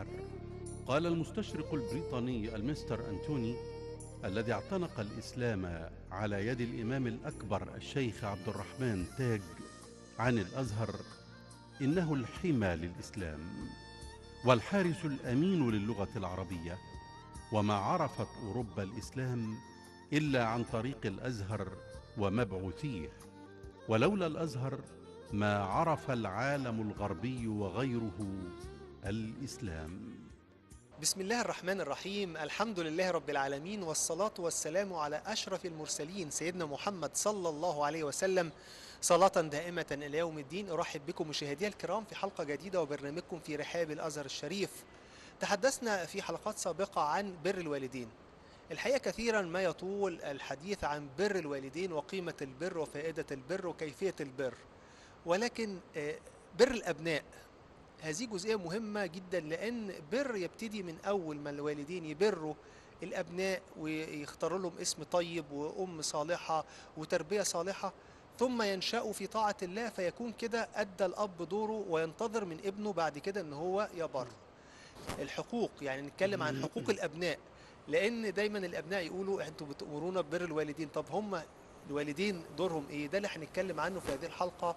الأزهر. قال المستشرق البريطاني المستر أنتوني الذي اعتنق الإسلام على يد الإمام الأكبر الشيخ عبد الرحمن تاج عن الأزهر: إنه الحمى للإسلام والحارس الأمين للغة العربية، وما عرفت أوروبا الإسلام إلا عن طريق الأزهر ومبعوثيه، ولولا الأزهر ما عرف العالم الغربي وغيره الإسلام. بسم الله الرحمن الرحيم. الحمد لله رب العالمين، والصلاة والسلام على أشرف المرسلين سيدنا محمد صلى الله عليه وسلم، صلاة دائمة إلى يوم الدين. أرحب بكم مشاهدي الكرام في حلقة جديدة وبرنامجكم في رحاب الأزهر الشريف. تحدثنا في حلقات سابقة عن بر الوالدين. الحقيقة كثيرا ما يطول الحديث عن بر الوالدين وقيمة البر وفائدة البر وكيفية البر، ولكن بر الأبناء هذه جزئية مهمة جدا، لأن بر يبتدي من أول ما الوالدين يبروا الأبناء ويختاروا لهم اسم طيب وأم صالحة وتربية صالحة، ثم ينشأوا في طاعة الله، فيكون كده أدى الأب دوره وينتظر من ابنه بعد كده أن هو يبر. الحقوق، يعني نتكلم عن حقوق الأبناء، لأن دايما الأبناء يقولوا أنتوا بتأمرونا ببر الوالدين. طب هم الوالدين دورهم إيه؟ ده اللي هنتكلم عنه في هذه الحلقة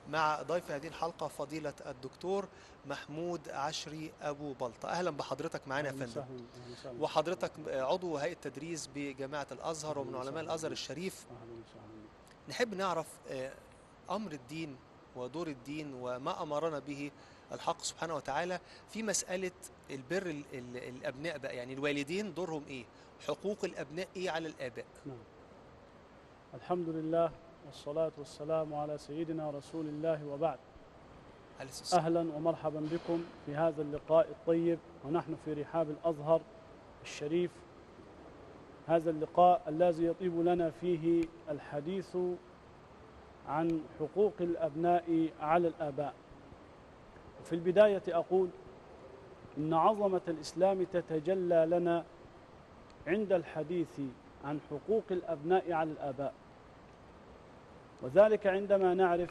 مع ضيف هذه الحلقة فضيلة الدكتور محمود عشري أبو بلطة. أهلا بحضرتك معنا يا فندم. وحضرتك عضو هيئة تدريس بجامعة الأزهر ومن علماء الأزهر الشريف. نحب نعرف أمر الدين ودور الدين وما أمرنا به الحق سبحانه وتعالى في مسألة البر الأبناء بقى، يعني الوالدين دورهم إيه؟ حقوق الأبناء إيه على الآباء؟ نعم. الحمد لله والصلاة والسلام على سيدنا رسول الله، وبعد. أهلا ومرحبا بكم في هذا اللقاء الطيب، ونحن في رحاب الأزهر الشريف. هذا اللقاء الذي يطيب لنا فيه الحديث عن حقوق الأبناء على الآباء. في البداية أقول إن عظمة الإسلام تتجلى لنا عند الحديث عن حقوق الأبناء على الآباء، وذلك عندما نعرف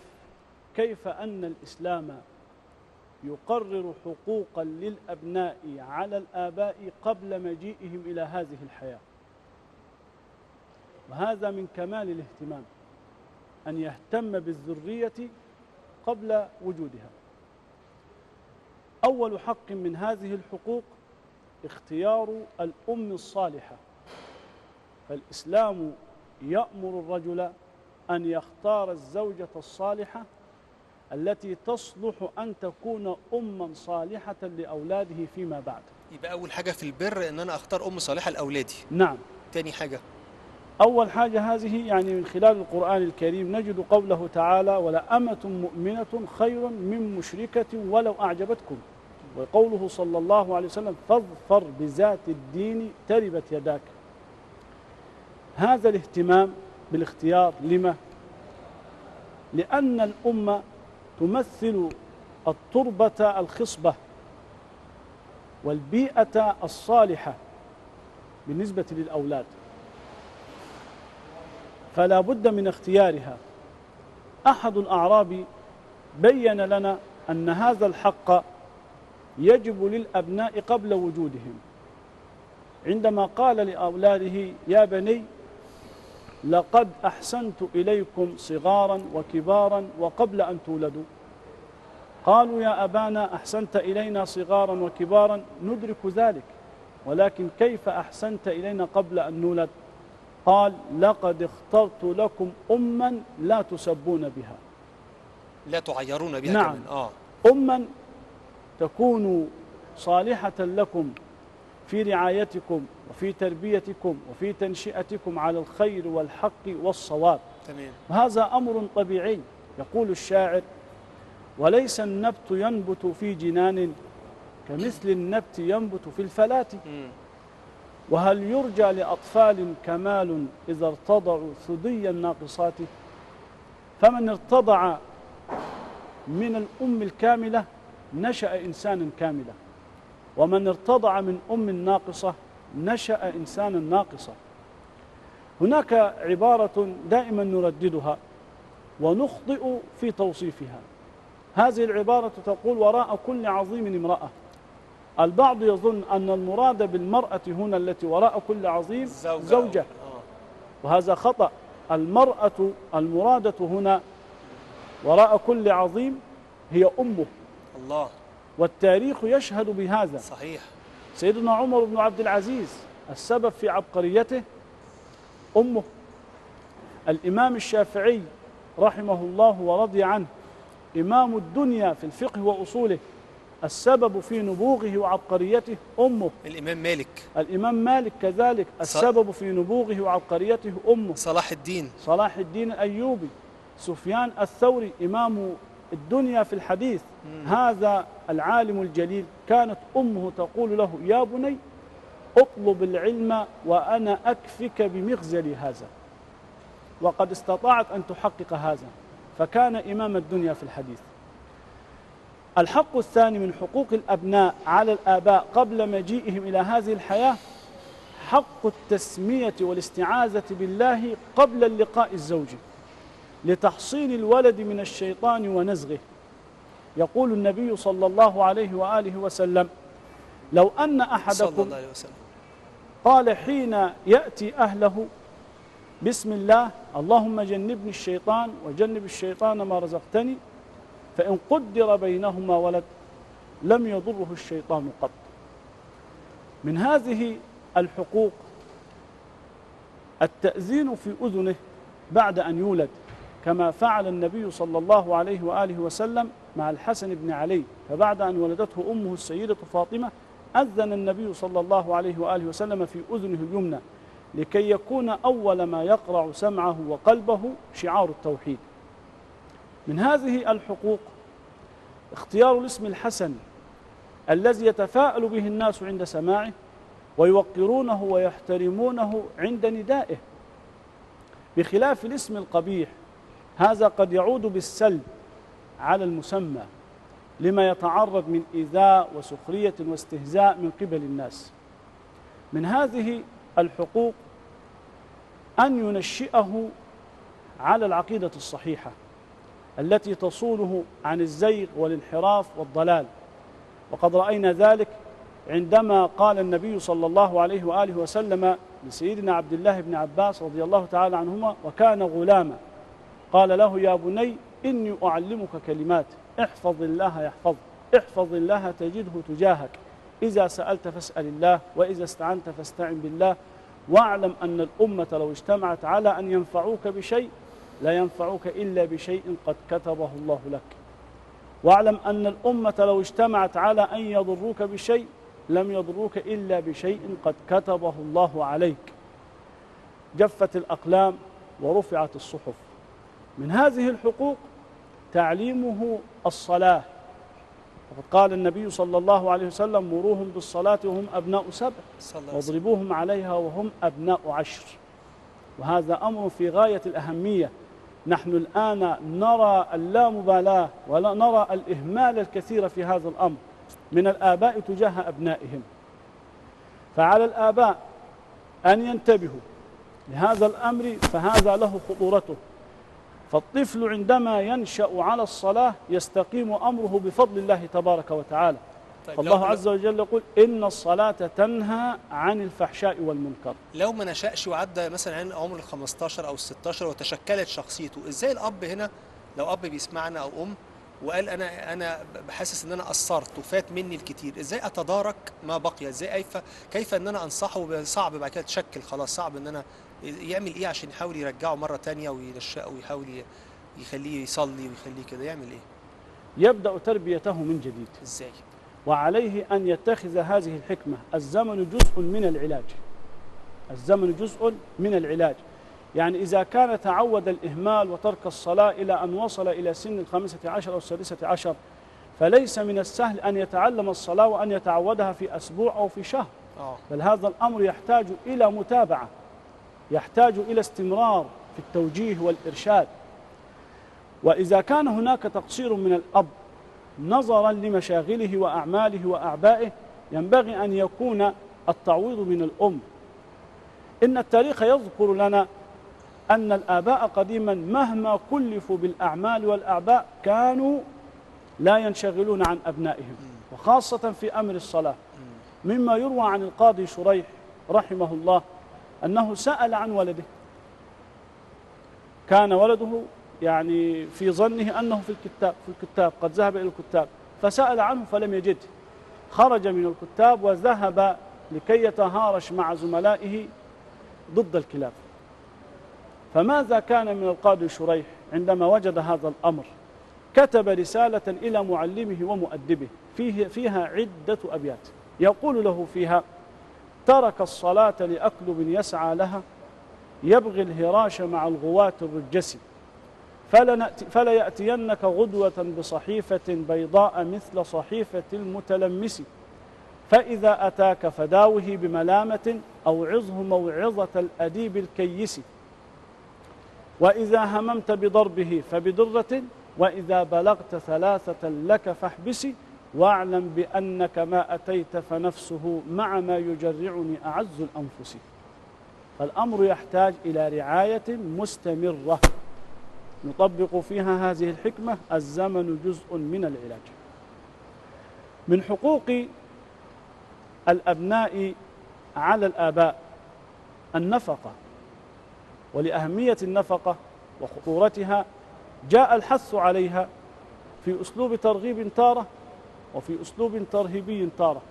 كيف أن الإسلام يقرر حقوقا للأبناء على الآباء قبل مجيئهم إلى هذه الحياة. وهذا من كمال الاهتمام، أن يهتم بالذرية قبل وجودها. أول حق من هذه الحقوق اختيار الأم الصالحة، فالإسلام يأمر الرجل أن يختار الزوجة الصالحة التي تصلح أن تكون أما صالحة لأولاده فيما بعد. يبقى أول حاجة في البر أن أنا أختار أم صالحة لأولادي. نعم. تاني حاجة، أول حاجة هذه يعني من خلال القرآن الكريم نجد قوله تعالى: ولأمة مؤمنة خير من مشركة ولو أعجبتكم، وقوله صلى الله عليه وسلم: فاظفر بذات الدين تربت يداك. هذا الاهتمام بالاختيار لما؟ لأن الأمة تمثل التربة الخصبة والبيئة الصالحة بالنسبة للأولاد، فلا بد من اختيارها. أحد الأعراب بين لنا أن هذا الحق يجب للأبناء قبل وجودهم، عندما قال لأولاده: يا بني لقد أحسنت إليكم صغارا وكبارا وقبل أن تولدوا. قالوا: يا أبانا أحسنت إلينا صغارا وكبارا ندرك ذلك، ولكن كيف أحسنت إلينا قبل أن نولد؟ قال: لقد اخترت لكم أما لا تسبون بها، لا تعيرون بها. نعم. كمان أما تكون صالحة لكم في رعايتكم وفي تربيتكم وفي تنشئتكم على الخير والحق والصواب. تمام. وهذا أمر طبيعي. يقول الشاعر: وليس النبت ينبت في جنان كمثل النبت ينبت في الفلاة. وهل يرجى لأطفال كمال إذا ارتضعوا ثدي الناقصات؟ فمن ارتضع من الأم الكاملة نشأ إنسانا كاملا، ومن ارتضع من أم ناقصة نشأ إنسانا ناقصا. هناك عبارة دائما نرددها ونخطئ في توصيفها. هذه العبارة تقول: وراء كل عظيم امرأة. البعض يظن أن المراد بالمرأة هنا التي وراء كل عظيم زوجة، وهذا خطأ. المرأة المرادة هنا وراء كل عظيم هي أمه. الله. والتاريخ يشهد بهذا. صحيح. سيدنا عمر بن عبد العزيز السبب في عبقريته أمه. الإمام الشافعي رحمه الله ورضي عنه إمام الدنيا في الفقه وأصوله، السبب في نبوغه وعبقريته أمه. الإمام مالك كذلك السبب في نبوغه وعبقريته أمه. صلاح الدين الأيوبي، سفيان الثوري إمام الدنيا في الحديث، هذا العالم الجليل كانت أمه تقول له: يا بني اطلب العلم وأنا أكفك بمغزل هذا، وقد استطاعت أن تحقق هذا، فكان إمام الدنيا في الحديث. الحق الثاني من حقوق الأبناء على الآباء قبل مجيئهم إلى هذه الحياة حق التسمية والاستعاذة بالله قبل اللقاء الزوجي لتحصين الولد من الشيطان ونزغه. يقول النبي صلى الله عليه وآله وسلم: لو أن أحدكم قال حين يأتي أهله: بسم الله اللهم جنبني الشيطان وجنب الشيطان ما رزقتني، فإن قدر بينهما ولد لم يضره الشيطان قط. من هذه الحقوق التأذين في أذنه بعد أن يولد، كما فعل النبي صلى الله عليه وآله وسلم مع الحسن بن علي، فبعد أن ولدته أمه السيدة فاطمة أذن النبي صلى الله عليه وآله وسلم في أذنه اليمنى لكي يكون أول ما يقرع سمعه وقلبه شعار التوحيد. من هذه الحقوق اختيار الاسم الحسن الذي يتفاءل به الناس عند سماعه ويوقرونه ويحترمونه عند ندائه، بخلاف الاسم القبيح، هذا قد يعود بالسلب على المسمى لما يتعرض من إيذاء وسخرية واستهزاء من قبل الناس. من هذه الحقوق أن ينشئه على العقيدة الصحيحة التي تصونه عن الزيغ والانحراف والضلال، وقد رأينا ذلك عندما قال النبي صلى الله عليه وآله وسلم لسيدنا عبد الله بن عباس رضي الله تعالى عنهما وكان غلاما، قال له: يا بني إني أعلمك كلمات، احفظ الله يحفظ، احفظ الله تجده تجاهك، إذا سألت فاسأل الله، وإذا استعنت فاستعن بالله، واعلم أن الأمة لو اجتمعت على أن ينفعوك بشيء لا ينفعوك إلا بشيء قد كتبه الله لك، واعلم أن الأمة لو اجتمعت على أن يضروك بشيء لم يضروك إلا بشيء قد كتبه الله عليك. جفت الأقلام ورفعت الصحف. من هذه الحقوق تعليمه الصلاة، وقد قال النبي صلى الله عليه وسلم: مروهم بالصلاة وهم أبناء 7 واضربوهم عليها وهم أبناء 10. وهذا أمر في غاية الأهمية. نحن الآن نرى اللامبالاة ولا نرى الإهمال الكثير في هذا الأمر من الآباء تجاه أبنائهم، فعلى الآباء أن ينتبهوا لهذا الأمر، فهذا له خطورته. فالطفل عندما ينشأ على الصلاة يستقيم أمره بفضل الله تبارك وتعالى. الله عز وجل يقول: إن الصلاة تنهى عن الفحشاء والمنكر. لو ما نشأش وعدى مثلا عن عمر 15 أو 16 وتشكلت شخصيته، إزاي الأب هنا لو أب بيسمعنا أو أم وقال أنا بحسس إن أنا قصرت وفات مني الكتير، إزاي أتدارك ما بقي؟ إزاي كيف إن أنا أنصحه؟ صعب بعد كده تشكل خلاص، صعب إن أنا يعمل إيه عشان يحاول يرجعه مرة تانية وينشأه ويحاول يخليه يصلي ويخليه كده، يعمل إيه؟ يبدأ تربيته من جديد. إزاي؟ وعليه أن يتخذ هذه الحكمة: الزمن جزء من العلاج. الزمن جزء من العلاج، يعني إذا كان تعود الإهمال وترك الصلاة إلى أن وصل إلى سن 15 أو 16، فليس من السهل أن يتعلم الصلاة وأن يتعودها في أسبوع أو في شهر، بل هذا الأمر يحتاج إلى متابعة، يحتاج إلى استمرار في التوجيه والإرشاد. وإذا كان هناك تقصير من الأب نظرا لمشاغله وأعماله وأعبائه، ينبغي أن يكون التعويض من الأم. إن التاريخ يذكر لنا أن الآباء قديما مهما كلفوا بالأعمال والأعباء كانوا لا ينشغلون عن أبنائهم، وخاصة في أمر الصلاة. مما يروى عن القاضي شريح رحمه الله أنه سأل عن ولده، كان ولده يعني في ظنه أنه في الكتاب قد ذهب إلى الكتاب، فسأل عنه فلم يجده، خرج من الكتاب وذهب لكي يتهارش مع زملائه ضد الكلاب. فماذا كان من القاضي شريح عندما وجد هذا الأمر؟ كتب رسالة إلى معلمه ومؤدبه فيها عدة أبيات يقول له فيها: ترك الصلاة لأكلب يسعى لها، يبغي الهراش مع الغواة الرجس، فليأتينك غدوة بصحيفة بيضاء مثل صحيفة المتلمس، فإذا أتاك فداوه بملامة أو عظه موعظة الأديب الكيس، وإذا هممت بضربه فبدرة، وإذا بلغت ثلاثة لك فاحبس، واعلم بأنك ما أتيت فنفسه مع ما يجرعني أعز الأنفس. فالأمر يحتاج إلى رعاية مستمرة نطبق فيها هذه الحكمة: الزمن جزء من العلاج. من حقوق الأبناء على الآباء النفقة، ولأهمية النفقة وخطورتها جاء الحث عليها في أسلوب ترغيب تارة وفي أسلوب ترهيبي تارة.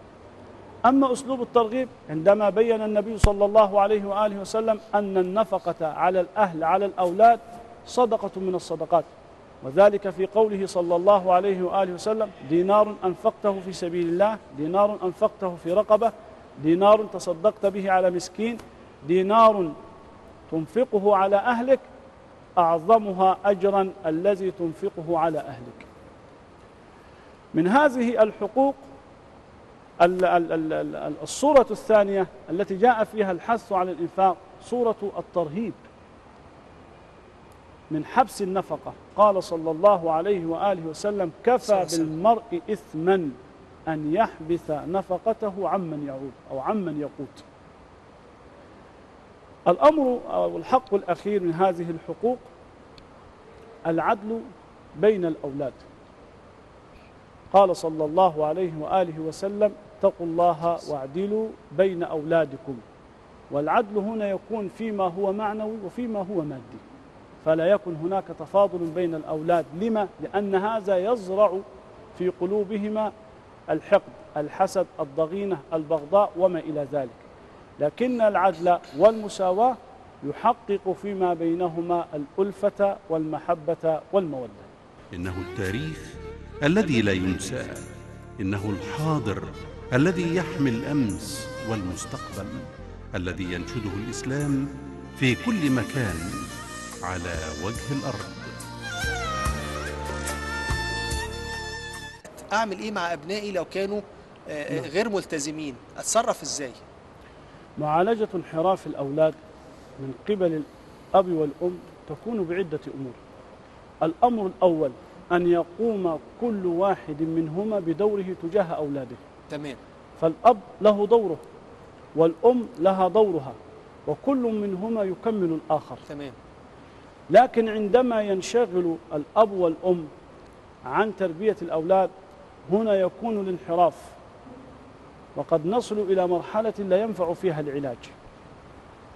أما أسلوب الترغيب عندما بين النبي صلى الله عليه وآله وسلم أن النفقة على الأهل على الأولاد صدقة من الصدقات، وذلك في قوله صلى الله عليه وآله وسلم: دينار أنفقته في سبيل الله، دينار أنفقته في رقبة، دينار تصدقت به على مسكين، دينار تنفقه على أهلك، أعظمها أجرا الذي تنفقه على أهلك. من هذه الحقوق الصورة الثانية التي جاء فيها الحث على الإنفاق صورة الترهيب من حبس النفقة. قال صلى الله عليه وآله وسلم: كفى بالمرء إثما أن يحبث نفقته عمن يعود أو عمن يقوت. الأمر أو الحق الأخير من هذه الحقوق العدل بين الأولاد. قال صلى الله عليه وآله وسلم: اتقوا الله واعدلوا بين أولادكم. والعدل هنا يكون فيما هو معنوي وفيما هو مادي، فلا يكن هناك تفاضل بين الأولاد. لما؟ لأن هذا يزرع في قلوبهما الحقد، الحسد، الضغينة، البغضاء وما إلى ذلك. لكن العدل والمساواة يحقق فيما بينهما الألفة والمحبة والمودة. إنه التاريخ الذي لا ينسى، إنه الحاضر الذي يحمي الأمس والمستقبل، الذي ينشده الإسلام في كل مكان على وجه الأرض. أعمل إيه مع أبنائي لو كانوا غير ملتزمين؟ أتصرف إزاي؟ معالجة انحراف الأولاد من قبل الأب والأم تكون بعدة أمور. الأمر الأول أن يقوم كل واحد منهما بدوره تجاه أولاده. تمام. فالأب له دوره والأم لها دورها، وكل منهما يكمل الآخر. تمام. لكن عندما ينشغل الأب والأم عن تربية الأولاد هنا يكون الانحراف، وقد نصل إلى مرحلة لا ينفع فيها العلاج،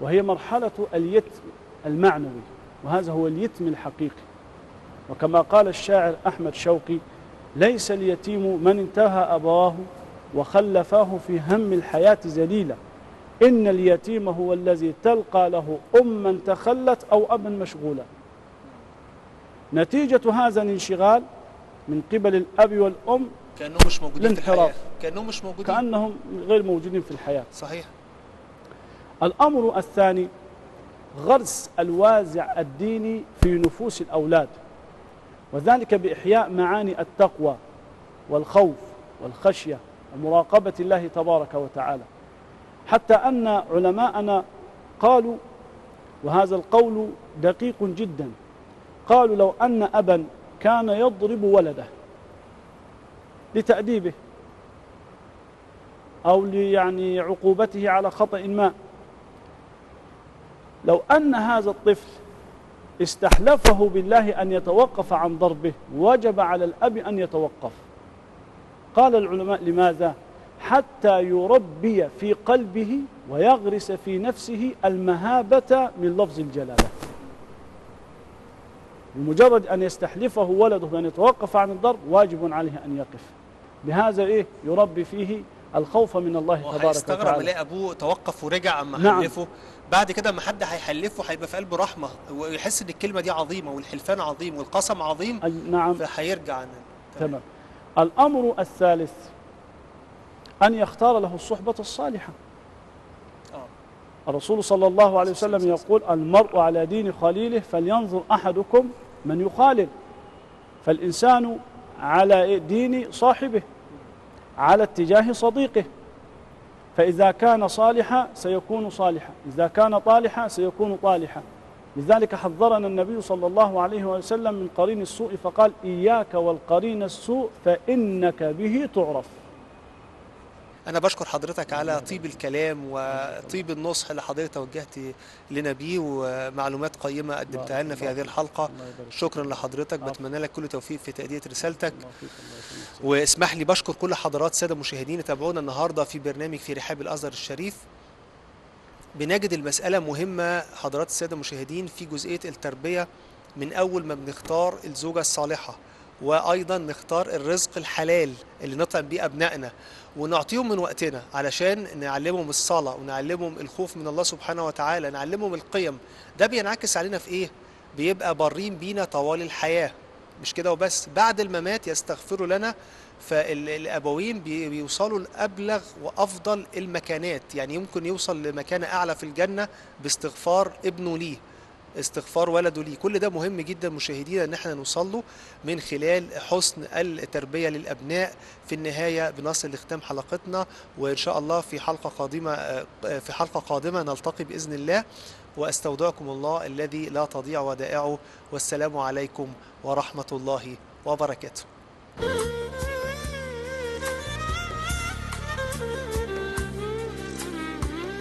وهي مرحلة اليتم المعنوي، وهذا هو اليتم الحقيقي. وكما قال الشاعر أحمد شوقي: ليس اليتيم من انتهى أبواه وخلفاه في هم الحياة ذليلا، إن اليتيم هو الذي تلقى له أما تخلت أو أبا مشغولا. نتيجة هذا الانشغال من قبل الأب والأم كأنهم مش موجودين في الحياة، كأنهم مش موجودين، كأنهم غير موجودين في الحياة. صحيح. الأمر الثاني غرس الوازع الديني في نفوس الأولاد، وذلك بإحياء معاني التقوى والخوف والخشية ومراقبة الله تبارك وتعالى، حتى أن علماءنا قالوا، وهذا القول دقيق جدا، قالوا: لو أن أبا كان يضرب ولده لتأديبه أو يعني عقوبته على خطأ ما، لو أن هذا الطفل استحلفه بالله أن يتوقف عن ضربه، وجب على الأب أن يتوقف. قال العلماء لماذا؟ حتى يربي في قلبه ويغرس في نفسه المهابة من لفظ الجلالة. بمجرد أن يستحلفه ولده بأن يتوقف عن الضرب واجب عليه أن يقف. بهذا يربي فيه الخوف من الله تبارك وتعالى. هيستغرب يلاقي أبوه توقف ورجع أما نعم. حلفه، بعد كده أما حد هيحلفه هيبقى في قلبه رحمة ويحس إن الكلمة دي عظيمة والحلفان عظيم والقسم عظيم. نعم. فهيرجع عن تمام. الأمر الثالث أن يختار له الصحبة الصالحة. الرسول صلى الله عليه وسلم يقول: المرء على دين خليله فلينظر أحدكم من يخالل. فالإنسان على دين صاحبه، على اتجاه صديقه، فإذا كان صالحا سيكون صالحا، إذا كان طالحا سيكون طالحا. لذلك حذرنا النبي صلى الله عليه وسلم من قرين السوء فقال: إياك والقرين السوء فإنك به تعرف. أنا بشكر حضرتك على طيب الكلام وطيب النصح اللي حضرتك توجهت لنا بيه، ومعلومات قيمة قدمتها لنا في هذه الحلقة. شكرا لحضرتك، بتمنى لك كل توفيق في تأدية رسالتك. واسمح لي بشكر كل حضرات السادة المشاهدين تابعونا النهاردة في برنامج في رحاب الأزهر الشريف. بنجد المسألة مهمة حضرات السادة المشاهدين في جزئية التربية، من أول ما بنختار الزوجة الصالحة، وأيضا نختار الرزق الحلال اللي نطعم بيه أبنائنا ونعطيهم من وقتنا علشان نعلمهم الصلاة ونعلمهم الخوف من الله سبحانه وتعالى، نعلمهم القيم. ده بينعكس علينا في إيه؟ بيبقى بارين بينا طوال الحياة. مش كده وبس، بعد الممات يستغفروا لنا. فالأبوين بيوصلوا لأبلغ وأفضل المكانات، يعني يمكن يوصل لمكانة أعلى في الجنة باستغفار ابنه ليه، استغفار ولده ليه. كل ده مهم جدا مشاهدينا ان احنا نوصل له من خلال حسن التربية للأبناء. في النهاية بنصل لختام حلقتنا، وإن شاء الله في حلقة قادمة نلتقي بإذن الله. وأستودعكم الله الذي لا تضيع ودائعه، والسلام عليكم ورحمة الله وبركاته.